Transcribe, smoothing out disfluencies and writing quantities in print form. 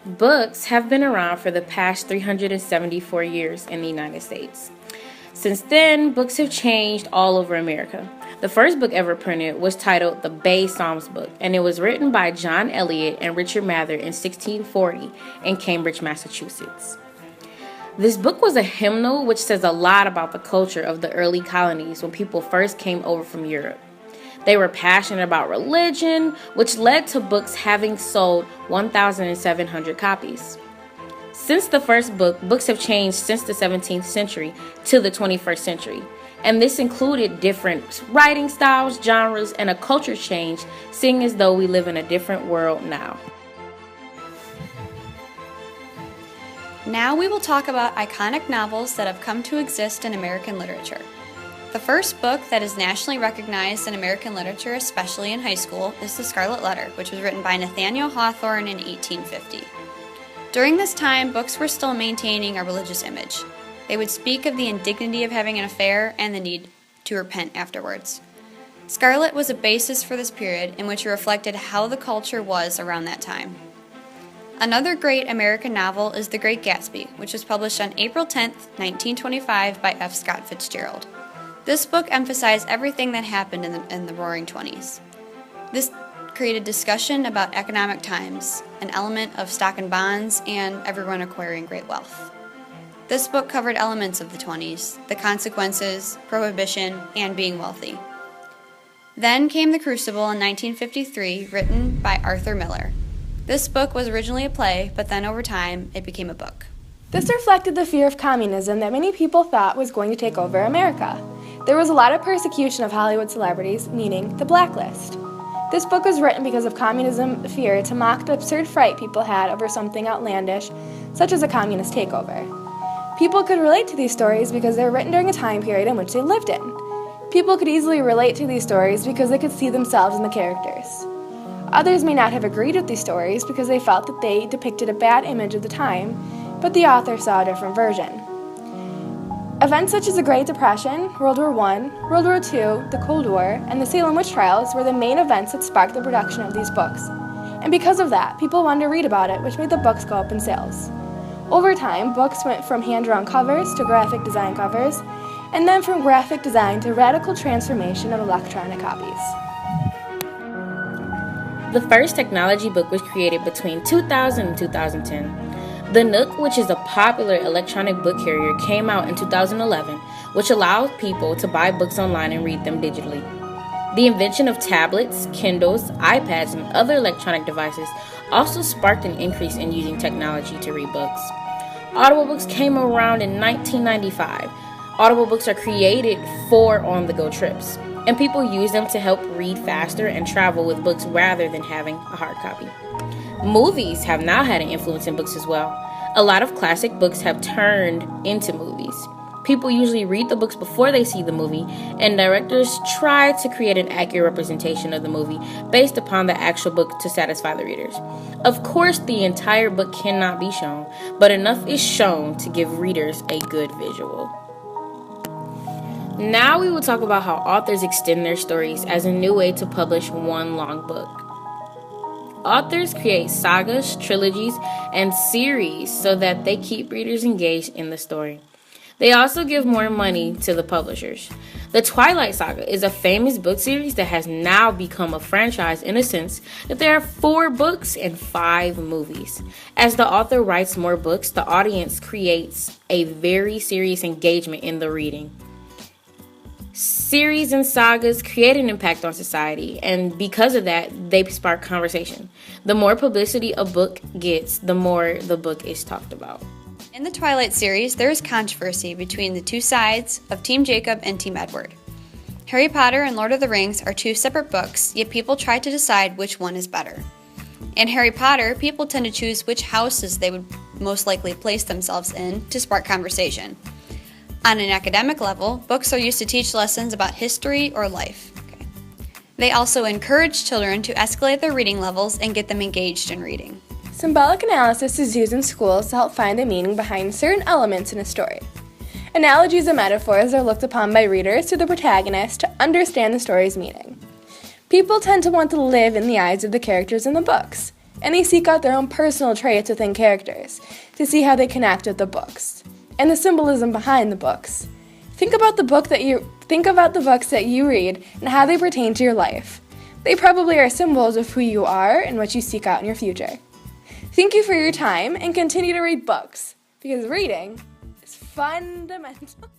Books have been around for the past 374 years in the United States. Since then, books have changed all over America. The first book ever printed was titled The Bay Psalms Book, and it was written by John Eliot and Richard Mather in 1640 in Cambridge, Massachusetts. This book was a hymnal which says a lot about the culture of the early colonies when people first came over from Europe. They were passionate about religion, which led to books having sold 1,700 copies. Since the first book, books have changed since the 17th century to the 21st century, and this included different writing styles, genres, and a culture change, seeing as though we live in a different world now. Now we will talk about iconic novels that have come to exist in American literature. The first book that is nationally recognized in American literature, especially in high school, is The Scarlet Letter, which was written by Nathaniel Hawthorne in 1850. During this time, books were still maintaining a religious image. They would speak of the indignity of having an affair and the need to repent afterwards. Scarlet was a basis for this period in which it reflected how the culture was around that time. Another great American novel is The Great Gatsby, which was published on April 10, 1925 by F. Scott Fitzgerald. This book emphasized everything that happened in the Roaring Twenties. This created discussion about economic times, an element of stock and bonds, and everyone acquiring great wealth. This book covered elements of the 20s, the consequences, prohibition, and being wealthy. Then came The Crucible in 1953, written by Arthur Miller. This book was originally a play, but then over time, it became a book. This reflected the fear of communism that many people thought was going to take over America. There was a lot of persecution of Hollywood celebrities, meaning the blacklist. This book was written because of communism fear to mock the absurd fright people had over something outlandish, such as a communist takeover. People could relate to these stories because they were written during a time period in which they lived in. People could easily relate to these stories because they could see themselves in the characters. Others may not have agreed with these stories because they felt that they depicted a bad image of the time, but the author saw a different version. Events such as the Great Depression, World War I, World War II, the Cold War, and the Salem witch trials were the main events that sparked the production of these books. And because of that, people wanted to read about it, which made the books go up in sales. Over time, books went from hand-drawn covers to graphic design covers, and then from graphic design to radical transformation of electronic copies. The first technology book was created between 2000 and 2010. The Nook, which is a popular electronic book carrier, came out in 2011, which allowed people to buy books online and read them digitally. The invention of tablets, Kindles, iPads, and other electronic devices also sparked an increase in using technology to read books. Audible books came around in 1995. Audible books are created for on-the-go trips, and people use them to help read faster and travel with books rather than having a hard copy. Movies have now had an influence in books as well. A lot of classic books have turned into movies. People usually read the books before they see the movie, and directors try to create an accurate representation of the movie based upon the actual book to satisfy the readers. Of course, the entire book cannot be shown, but enough is shown to give readers a good visual. Now we will talk about how authors extend their stories as a new way to publish one long book. Authors create sagas, trilogies, and series so that they keep readers engaged in the story. They also give more money to the publishers. The Twilight Saga is a famous book series that has now become a franchise in a sense that there are 4 books and 5 movies. As the author writes more books, the audience creates a very serious engagement in the reading. Series and sagas create an impact on society, and because of that, they spark conversation. The more publicity a book gets, the more the book is talked about. In the Twilight series, there is controversy between the two sides of Team Jacob and Team Edward. Harry Potter and Lord of the Rings are 2 separate books, yet people try to decide which one is better. In Harry Potter, people tend to choose which houses they would most likely place themselves in to spark conversation. On an academic level, books are used to teach lessons about history or life. They also encourage children to escalate their reading levels and get them engaged in reading. Symbolic analysis is used in schools to help find the meaning behind certain elements in a story. Analogies and metaphors are looked upon by readers to the protagonist to understand the story's meaning. People tend to want to live in the eyes of the characters in the books. and they seek out their own personal traits within characters to see how they connect with the books and the symbolism behind the books. Think about the books that you read and how they pertain to your life. They probably are symbols of who you are and what you seek out in your future. Thank you for your time and continue to read books because reading is fundamental.